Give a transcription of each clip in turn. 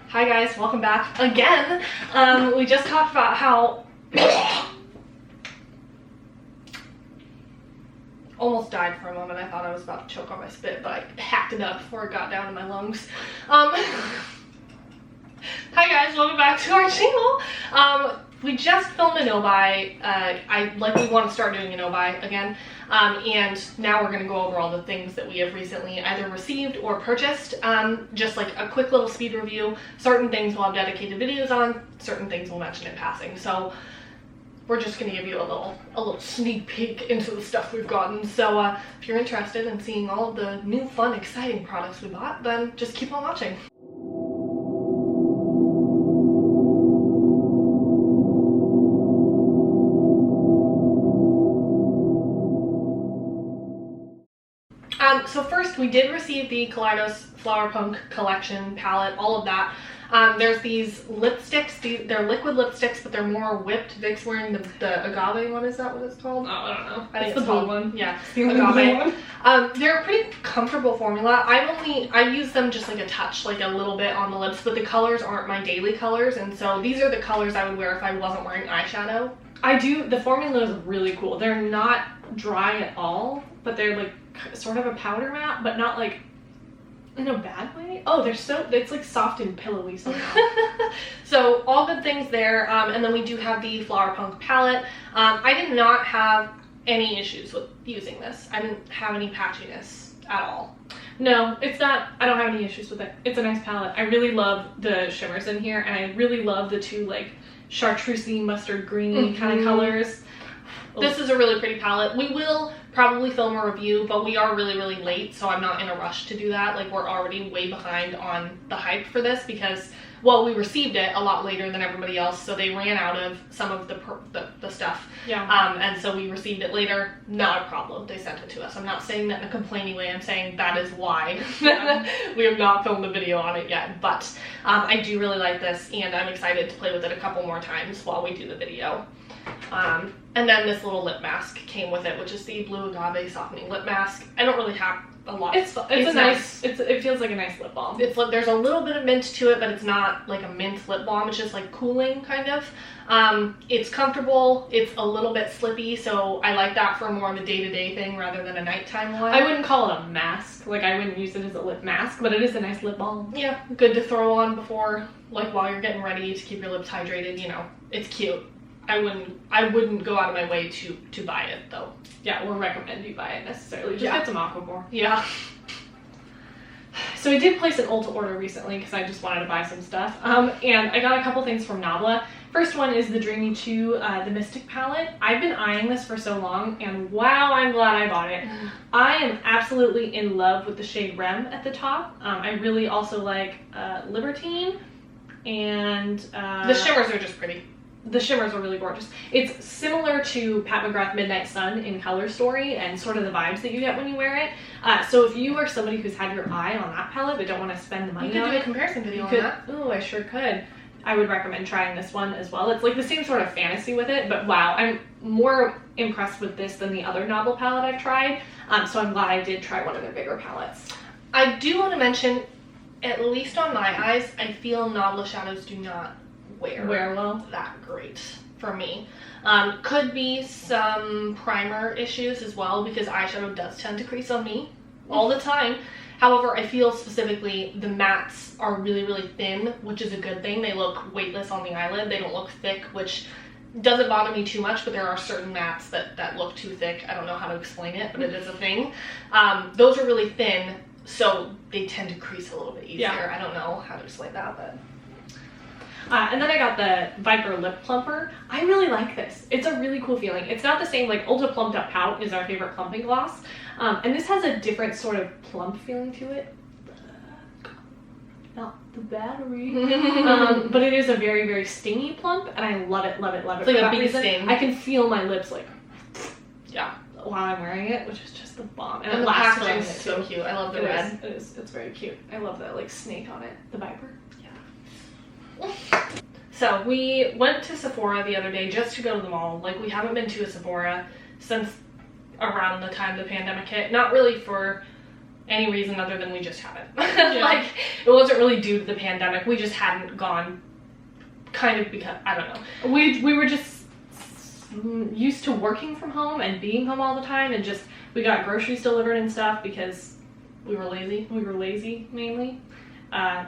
Hi guys, welcome back again. We just talked about how almost died for a moment. I thought I was about to choke on my spit, but I hacked it up before it got down to my lungs. Hi guys, welcome back to our channel. We just filmed a no-buy. I likely want to start doing a no-buy again. And now we're going to go over all the things that we have recently either received or purchased. Just like a quick little speed review. Certain things we'll have dedicated videos on, certain things we'll mention in passing. So we're just going to give you a little sneak peek into the stuff we've gotten. So if you're interested in seeing all of the new, fun, exciting products we bought, then just keep on watching. So first, we did receive the Colinos Flowerpunk collection palette, all of that. There's these lipsticks. They're liquid lipsticks, but they're more whipped. Vic's wearing the Agave one. Is that what it's called? Oh, I don't know. I think it's the blue one. Yeah, the Agave. They're a pretty comfortable formula. I use them just like a touch, like a little bit on the lips, but the colors aren't my daily colors, and so these are the colors I would wear if I wasn't wearing eyeshadow. The formula is really cool. They're not dry at all, but they're like sort of a powder matte, but not like in a bad way. Oh, it's like soft and pillowy somehow. So all good things there. And then we do have the Flowerpunk palette. I did not have any issues with using this. I didn't have any patchiness at all. No, it's not. I don't have any issues with it. It's a nice palette. I really love the shimmers in here, and I really love the two like chartreusey mustard green kind of colors. This is a really pretty palette. We will probably film a review, but we are really late, so I'm not in a rush to do that. Like, we're already way behind on the hype for this because, well, we received it a lot later than everybody else, so they ran out of some of the stuff. Yeah. And so we received it later. Not a problem. They sent it to us. I'm not saying that in a complaining way. I'm saying that is why we have not filmed a video on it yet. But I do really like this, and I'm excited to play with it a couple more times while we do the video. And then this little lip mask came with it, which is the Blue Agave Softening Lip Mask. I don't really have a lot. It's nice. It feels like a nice lip balm. There's a little bit of mint to it, but it's not like a mint lip balm. It's just like cooling, kind of. It's comfortable. It's a little bit slippy, so I like that for more of a day-to-day thing rather than a nighttime one. I wouldn't call it a mask. Like, I wouldn't use it as a lip mask, but it is a nice lip balm. Yeah, good to throw on before, like, while you're getting ready to keep your lips hydrated. You know, it's cute. I wouldn't go out of my way to buy it though. Yeah, or recommend you buy it necessarily. Just get some Aquaphor. Yeah. So I did place an Ulta order recently because I just wanted to buy some stuff. And I got a couple things from Nabla. First one is the Dreamy 2, the Mystic palette. I've been eyeing this for so long, and wow, I'm glad I bought it. I am absolutely in love with the shade Rem at the top. I really also like Libertine, and the shimmers are just pretty. The shimmers are really gorgeous. It's similar to Pat McGrath Midnight Sun in Color Story and sort of the vibes that you get when you wear it. So if you are somebody who's had your eye on that palette but don't want to spend the money on it, you could do a comparison video on that. Oh, I sure could. I would recommend trying this one as well. It's like the same sort of fantasy with it, but wow, I'm more impressed with this than the other novel palette I've tried. So I'm glad I did try one of their bigger palettes. I do want to mention, at least on my eyes, I feel Nabla shadows do not wear well that great for me. Could be some primer issues as well, because eyeshadow does tend to crease on me all the time. However, I feel specifically the mattes are really thin, which is a good thing. They look weightless on the eyelid. They don't look thick, which doesn't bother me too much, but there are certain mattes that look too thick. I don't know how to explain it, but it is a thing. Those are really thin, so they tend to crease a little bit easier. Yeah. I don't know how to explain that, but and then I got the Viper Lip Plumper. I really like this. It's a really cool feeling. It's not the same, like Ulta Plumped Up Pout is our favorite plumping gloss. And this has a different sort of plump feeling to it. Not the battery. But it is a very stingy plump, and I love it. It's like a big sting. I can feel my lips like, yeah, while I'm wearing it, which is just the bomb. And it lasts packaging is so cute. I love the red. It's very cute. I love that like snake on it. The Viper. So we went to Sephora the other day just to go to the mall. Like, we haven't been to a Sephora since around the time the pandemic hit. Not really for any reason other than we just haven't. Like, it wasn't really due to the pandemic. We just hadn't gone, kind of because, I don't know. We were just used to working from home and being home all the time, and just, we got groceries delivered and stuff because we were lazy. We were lazy, mainly.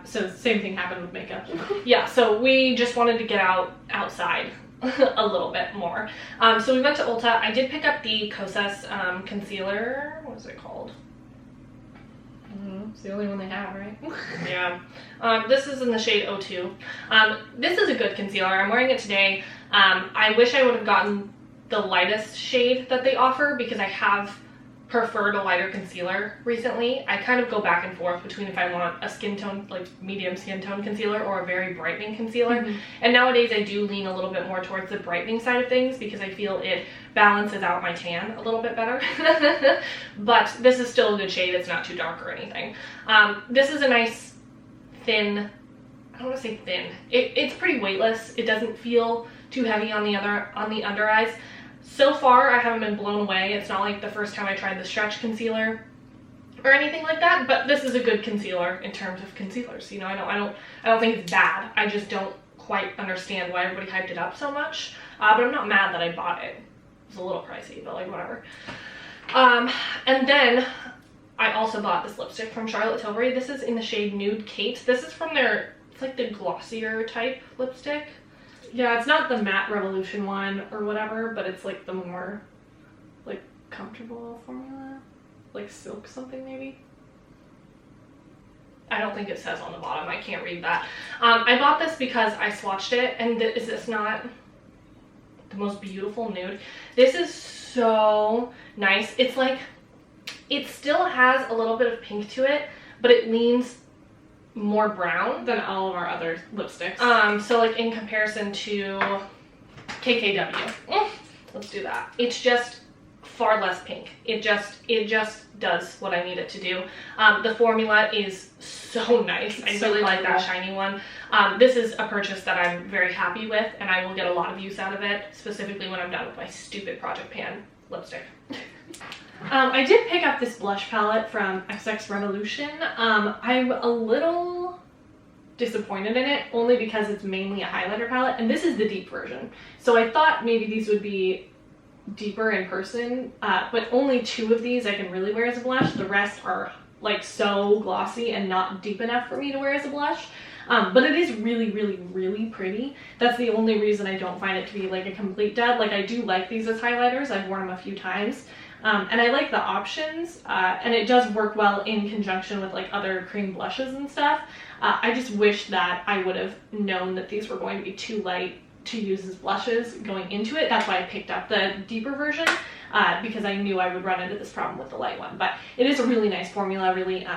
So same thing happened with makeup. Yeah, so we just wanted to get outside a little bit more. So we went to Ulta. I did pick up the Kosas concealer. What is it called? I don't know. It's the only one they have, right? Yeah. This is in the shade 02. This is a good concealer. I'm wearing it today. I wish I would have gotten the lightest shade that they offer because I have preferred a lighter concealer recently. I kind of go back and forth between if I want a skin tone, like medium skin tone concealer, or a very brightening concealer. And nowadays I do lean a little bit more towards the brightening side of things because I feel it balances out my tan a little bit better. But this is still a good shade. It's not too dark or anything. This is a nice thin, I don't want to say thin. It's pretty weightless. It doesn't feel too heavy on the under eyes. So far, I haven't been blown away. It's not like the first time I tried the stretch concealer or anything like that, but this is a good concealer in terms of concealers. You know, I don't think it's bad. I just don't quite understand why everybody hyped it up so much. But I'm not mad that I bought it. It was a little pricey, but like whatever. And then I also bought this lipstick from Charlotte Tilbury. This is in the shade Nude Kate. This is from their, it's like the glossier type lipstick. Yeah, it's not the Matte Revolution one or whatever, but it's like the more like comfortable formula, like silk something maybe. I don't think it says on the bottom. I can't read that. I bought this because I swatched it, and is this not the most beautiful nude? This is so nice. It's like, it still has a little bit of pink to it, but it leans more brown than all of our other lipsticks. So like in comparison to KKW, let's do that. It's just far less pink. It just does what I need it to do. The formula is so nice. I really like that shiny one. This is a purchase that I'm very happy with, and I will get a lot of use out of it, specifically when I'm done with my stupid Project Pan lipstick. I did pick up this blush palette from XX Revolution. I'm a little disappointed in it, only because it's mainly a highlighter palette, and this is the deep version. So I thought maybe these would be deeper in person, but only 2 of these I can really wear as a blush. The rest are like so glossy and not deep enough for me to wear as a blush. But it is really, really, really pretty. That's the only reason I don't find it to be like a complete dud. Like, I do like these as highlighters. I've worn them a few times. And I like the options, and it does work well in conjunction with like other cream blushes and stuff. I just wish that I would have known that these were going to be too light to use as blushes going into it. That's why I picked up the deeper version, because I knew I would run into this problem with the light one. But it is a really nice formula, really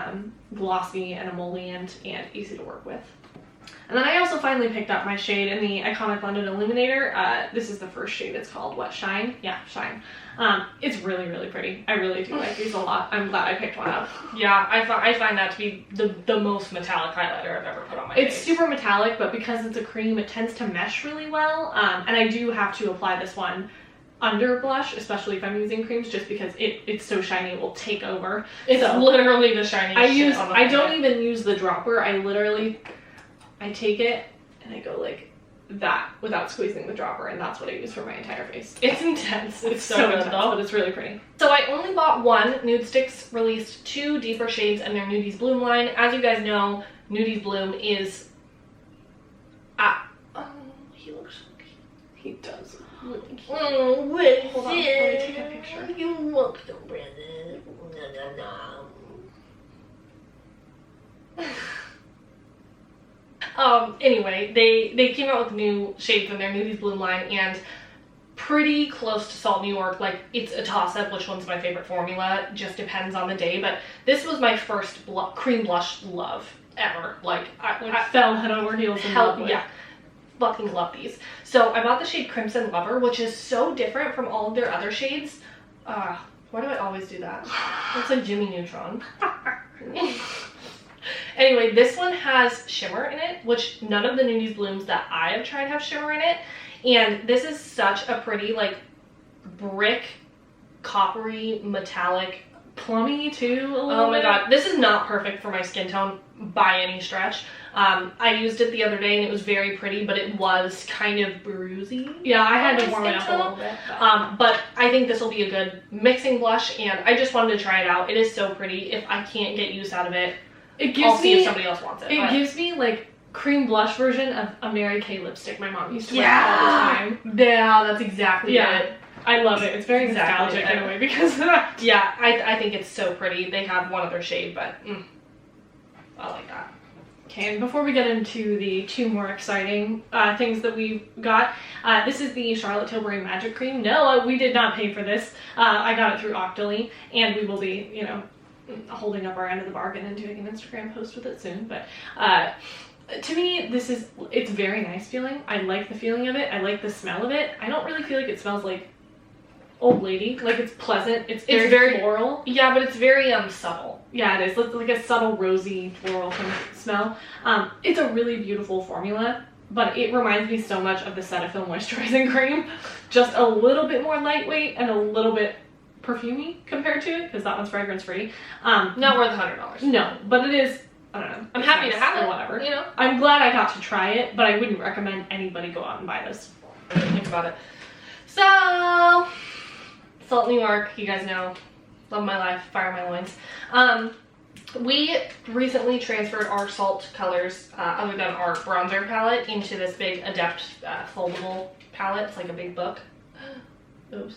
glossy and emollient and easy to work with. And then I also finally picked up my shade in the iconic London Illuminator. This is the first shade. It's called what? Shine? Yeah, Shine. It's really, really pretty. I really do like these a lot. I'm glad I picked one up. Yeah, I find that to be the most metallic highlighter I've ever put on my face. It's super metallic, but because it's a cream, it tends to mesh really well. And I do have to apply this one under blush, especially if I'm using creams, just because it's so shiny it will take over. It's literally the shiniest shit on the planet. I don't even use the dropper. I take it and I go like that without squeezing the dropper, and that's what I use for my entire face. It's intense. It's so good though, but it's really pretty. So I only bought 1. Nude Sticks released 2 deeper shades in their Nudies Bloom line. As you guys know, Nudies Bloom is he looks so cute. He does look cute. Hold on, let me take a picture. You look so pretty. Anyway, they came out with new shades in their Nudies Bloom line, and pretty close to Salt New York. Like, it's a toss-up which one's my favorite formula. Just depends on the day, but this was my first cream blush love ever. Like, I fell head over heels in love with. Yeah, fucking love these. So I bought the shade Crimson Lover, which is so different from all of their other shades. Why do I always do that? Looks like Jimmy Neutron. Anyway, this one has shimmer in it, which none of the Nudies Blooms that I have tried have shimmer in it. And this is such a pretty, like, brick, coppery, metallic plummy too a little Oh my bit. god, this is not perfect for my skin tone by any stretch. I used it the other day and it was very pretty, but it was kind of bruisey. Yeah, I had to on my warm it skin up a tone. little bit. But I think this will be a good mixing blush, and I just wanted to try it out. It is so pretty. If I can't get use out of it, I'll see if somebody else wants it. It gives me like cream blush version of a Mary Kay lipstick my mom used to wear Yeah. all the time. Yeah, that's exactly it. I love it. It's very Exactly. nostalgic in a way because of that. Yeah, I think it's so pretty. They have one other shade, but I like that. Okay, and before we get into the two more exciting things that we got, this is the Charlotte Tilbury Magic Cream. No, we did not pay for this. I got it through Octoly, and we will be, you know, holding up our end of the bargain and doing an Instagram post with it soon. But to me, it's very nice feeling. I like the feeling of it. I like the smell of it. I don't really feel like it smells like old lady. Like, it's pleasant. It's very floral. Yeah, but it's very subtle. Yeah, it is. It's like a subtle rosy floral kind of smell. It's a really beautiful formula, but it reminds me so much of the Cetaphil moisturizing cream. Just a little bit more lightweight and a little bit perfumey compared to it, because that one's fragrance free. Not worth $100. No, but it is. I don't know. I'm happy to have it. Or whatever. You know, I'm glad I got to try it, but I wouldn't recommend anybody go out and buy this. think about it. So, Salt, New York. You guys know, love my life, fire my loins. We recently transferred our Salt colors, other than our bronzer palette, into this big Adept foldable palette. It's like a big book. Oops.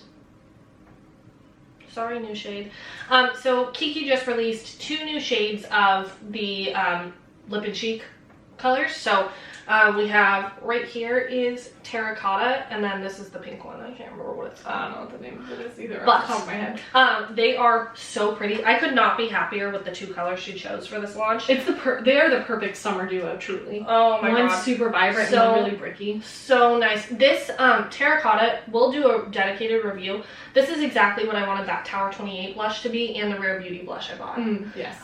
Sorry, new shade. So Kiki just released 2 new shades of the Lip and Cheek colors. So we have right here is Terracotta, and then this is the pink one. I can't remember what it's called. I don't know what the name of it is either But, off the top of my head. they are so pretty. I could not be happier with the 2 colors she chose for this launch. It's they are the perfect summer duo, truly. Oh my god. One's super vibrant So- and one really bricky. So nice. This Terracotta, we'll do a dedicated review. This is exactly what I wanted that Tower 28 blush to be, and the Rare Beauty blush I bought. Yes.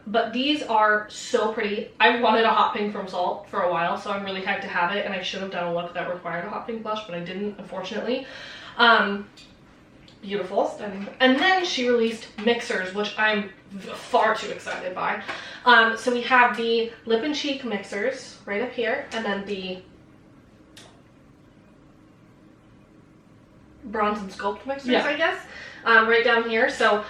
But these are so pretty. I wanted a hot pink from Salt for a while, so I'm really hyped to have it, and I should have done a look that required a hot pink blush, but I didn't, unfortunately. Beautiful. Stunning. And then she released mixers, which I'm far too excited by. So we have the Lip and Cheek mixers right up here, and then the Bronze and Sculpt mixers, I guess, right down here. So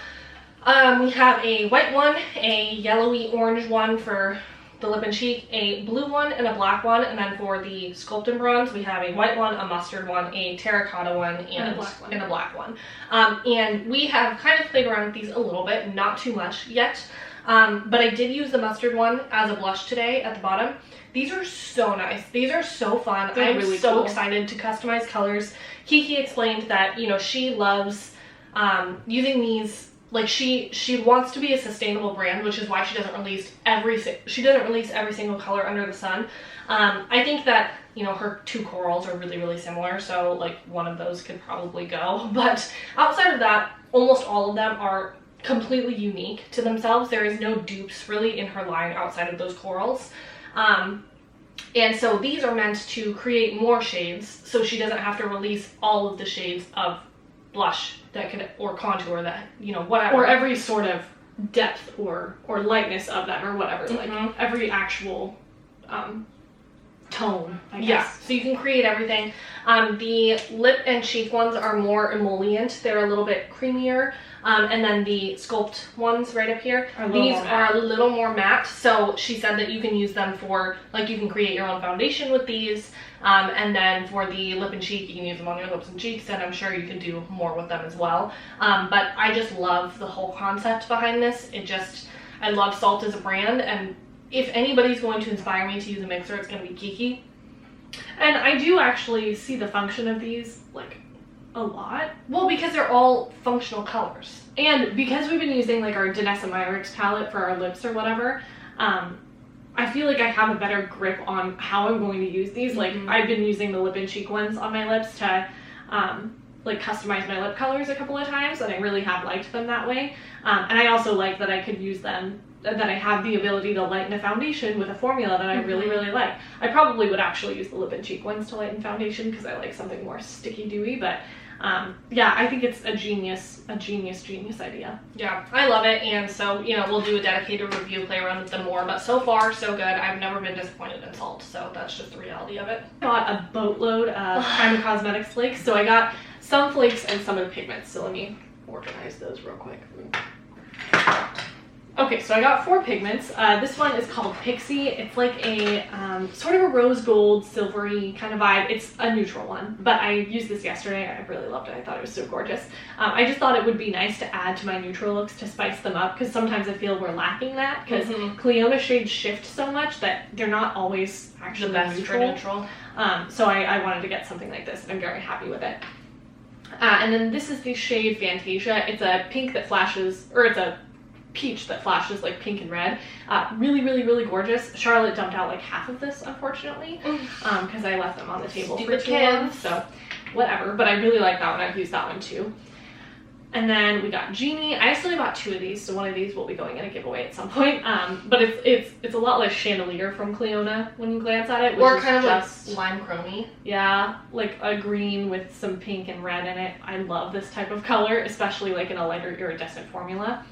we have a white one, a yellowy orange one for the Lip and Cheek, a blue one, and a black one. And then for the Sculpt and Bronze, we have a white one, a mustard one, a terracotta one, and a black one. And we have kind of played around with these a little bit, not too much yet. But I did use the mustard one as a blush today at the bottom. These are so nice. These are so fun. They're I'm really so cool. excited to customize colors. Kiki explained that, you know, she loves using these. Like, she wants to be a sustainable brand, which is why she doesn't release every single color under the sun. I think that, you know, her 2 corals are really, really similar, so like one of those could probably go. But outside of that, almost all of them are completely unique to themselves. There is no dupes really in her line outside of those corals. And so these are meant to create more shades, so she doesn't have to release all of the shades of blush that could, or contour that, you know, whatever. Or every sort of depth or lightness of them or whatever. Mm-hmm. Like every actual tone, I guess. Yeah, so you can create everything. The Lip and Cheek ones are more emollient. They're a little bit creamier. And then the Sculpt ones right up here, these are a little more matte. So she said that you can use them for, like, you can create your own foundation with these. And then for the Lip and Cheek, you can use them on your lips and cheeks, and I'm sure you can do more with them as well. But I just love the whole concept behind this. I love Salt as a brand, and if anybody's going to inspire me to use a mixer, it's going to be Kiki. And I do actually see the function of these, like, a lot. Well, because they're all functional colors. And because we've been using, like, our Danessa Myricks palette for our lips or whatever, I feel like I have a better grip on how I'm going to use these. Like, I've been using the Lip and Cheek ones on my lips to, like, customize my lip colors a couple of times, and I really have liked them that way. And I also like that I could use them, that I have the ability to lighten a foundation with a formula that I really, really like. I probably would actually use the Lip and Cheek ones to lighten foundation because I like something more sticky dewy, but Yeah, I think it's a genius idea. Yeah, I love it, and so, you know, we'll do a dedicated review, play around with them more, but so far, so good. I've never been disappointed in salt, so that's just the reality of it. I bought a boatload of Primer Cosmetics flakes, so I got some flakes and some of the pigments, so let me organize those real quick. Okay, so I got 4 pigments. This one is called Pixie. It's like a sort of a rose gold, silvery kind of vibe. It's a neutral one, but I used this yesterday. I really loved it. I thought it was so gorgeous. I just thought it would be nice to add to my neutral looks to spice them up, because sometimes I feel we're lacking that, because Colinos shades shift so much that they're not always actually the best neutral. for neutral. So I wanted to get something like this, and I'm very happy with it. And then this is the shade Fantasia. It's a pink that flashes, or it's a peach that flashes like pink and red. Really gorgeous. Charlotte dumped out like half of this, unfortunately, because I left them on the table for too long, so whatever. But I really like that one. I've used that one too. And then we got Genie. I actually bought 2 of these, so one of these will be going in a giveaway at some point. But it's a lot like Chandelier from Cleona when you glance at it, which or is kind of just like lime chromey. Yeah, like a green with some pink and red in it. I love this type of color, especially like in a lighter iridescent formula.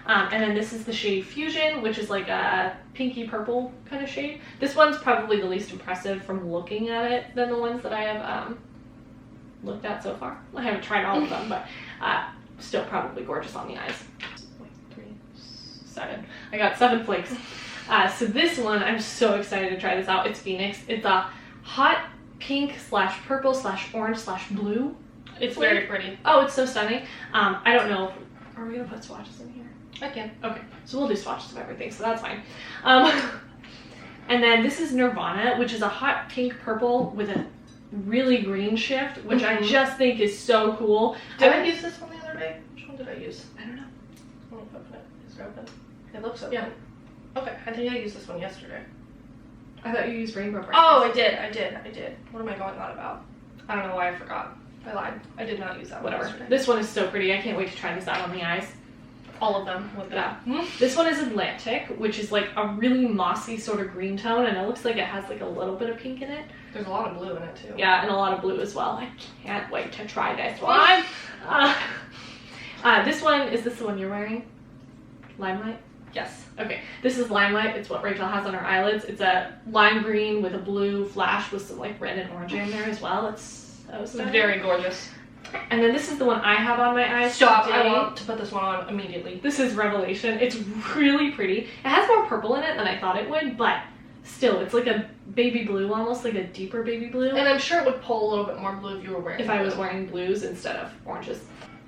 And then this is the shade Fusion, which is like a pinky purple kind of shade. This one's probably the least impressive from looking at it than the ones that I have looked at so far. I haven't tried all of them, but still probably gorgeous on the eyes. 3, 7. I got 7 flakes. So this one, I'm so excited to try this out. It's Phoenix. It's a hot pink / purple / orange / blue. It's very pretty. Oh, it's so stunning. I don't know. Are we going to put swatches in here? I can. Okay, so we'll do swatches of everything, so that's fine. And then this is Nirvana, which is a hot pink purple with a really green shift, which I just think is so cool. Did I use this one the other day? Which one did I use? I don't know. Let me open it. Is it open? It looks open. Yeah. Okay, I think I used this one yesterday. I thought you used Rainbow Bright. Oh, I did. What am I going on about? I don't know why I forgot. I lied. I did not use that one yesterday. This one is so pretty. I can't wait to try this out on the eyes. All of them with that. Yeah. This one is Atlantic, which is like a really mossy sort of green tone, and it looks like it has like a little bit of pink in it. There's a lot of blue in it too. Yeah, and a lot of blue as well. I can't wait to try this one. This one, is this the one you're wearing? Limelight? Yes. Okay, this is Limelight. It's what Rachel has on her eyelids. It's a lime green with a blue flash with some like red and orange in there as well. It's so stunning. Very gorgeous. And then this is the one I have on my eyes. Stop, today. I want to put this one on immediately. This is Revelation. It's really pretty. It has more purple in it than I thought it would, but still, it's like a baby blue, almost like a deeper baby blue. And I'm sure it would pull a little bit more blue if you were wearing I was wearing blues instead of oranges.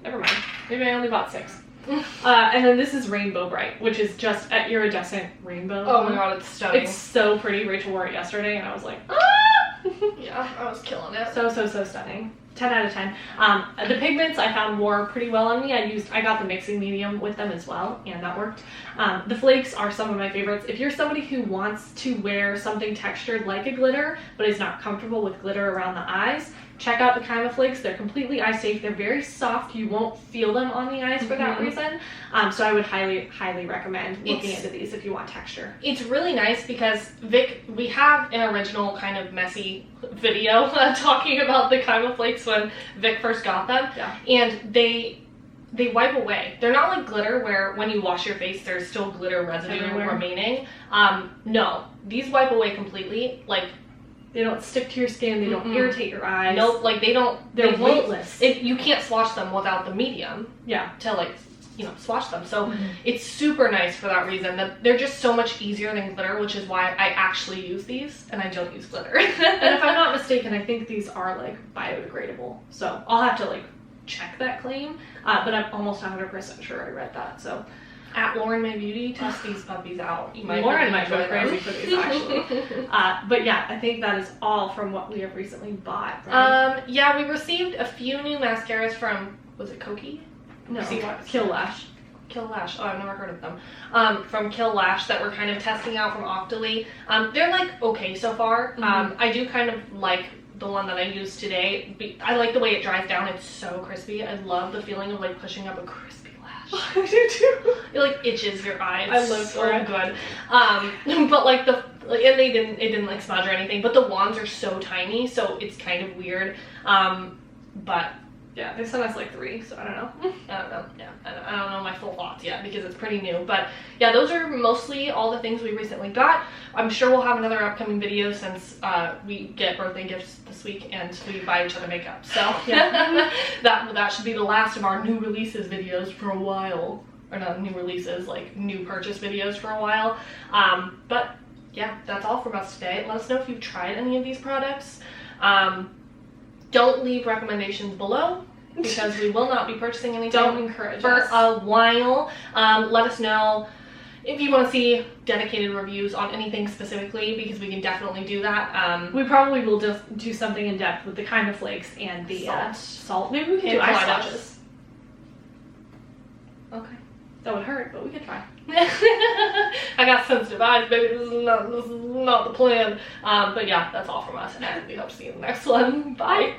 Never mind. Maybe I only bought 6. And then this is Rainbow Bright, which is just an iridescent rainbow. Oh my god, it's stunning. It's so pretty. Rachel wore it yesterday, and I was like, ah! Yeah, I was killing it. So stunning. 10 out of 10. The pigments I found wore pretty well on me. I got the mixing medium with them as well, and that worked. The flakes are some of my favorites. If you're somebody who wants to wear something textured like a glitter, but is not comfortable with glitter around the eyes, check out the Kyma flakes. They're completely eye safe. They're very soft. You won't feel them on the eyes for that reason. So I would highly recommend looking into these if you want texture. It's really nice because Vic, we have an original kind of messy video talking about the Kyma flakes when Vic first got them. Yeah. And they wipe away. They're not like glitter where when you wash your face there's still glitter residue remaining. No, these wipe away completely. Like, they don't stick to your skin. They don't irritate your eyes. Nope, like they don't. They're weightless. You can't swatch them without the medium. Yeah. To like, swatch them. So it's super nice for that reason. That they're just so much easier than glitter, which is why I actually use these and I don't use glitter. And if I'm not mistaken, I think these are like biodegradable. So I'll have to like check that claim. But I'm almost 100% sure I read that. So. At Lauren May Beauty, test these puppies out. Lauren might go crazy for these, actually. But yeah, I think that is all from what we have recently bought. Right? Yeah, we received a few new mascaras from, was it Koki? No, Kill Lash. Kill Lash. Oh, I've never heard of them. From Kill Lash that we're kind of testing out from Octoly. They're like okay so far. I do kind of like the one that I used today. I like the way it dries down. It's so crispy. I love the feeling of like pushing up a crispy. I do too. It like itches your eye. I love so good. But like and it didn't like smudge or anything. But the wands are so tiny, so it's kind of weird. But Yeah, they sent us like 3, so I don't know. I don't know. Yeah, I don't know my full thoughts yet because it's pretty new. But yeah, those are mostly all the things we recently got. I'm sure we'll have another upcoming video since we get birthday gifts this week and we buy each other makeup. So yeah, that should be the last of our new releases videos for a while. Or not new releases, like new purchase videos for a while. But yeah, that's all from us today. Let us know if you've tried any of these products. Don't leave recommendations below because we will not be purchasing anything. Don't encourage for us. a while. Let us know if you want to see dedicated reviews on anything specifically because we can definitely do that. We probably will just do something in depth with the kind of flakes and the salt. Maybe we can do ice Colinos. watches. Okay. That would hurt, but we could try. I got sensitive eyes, baby. This is not the plan. But yeah, that's all from us, and we hope to see you in the next one. Bye.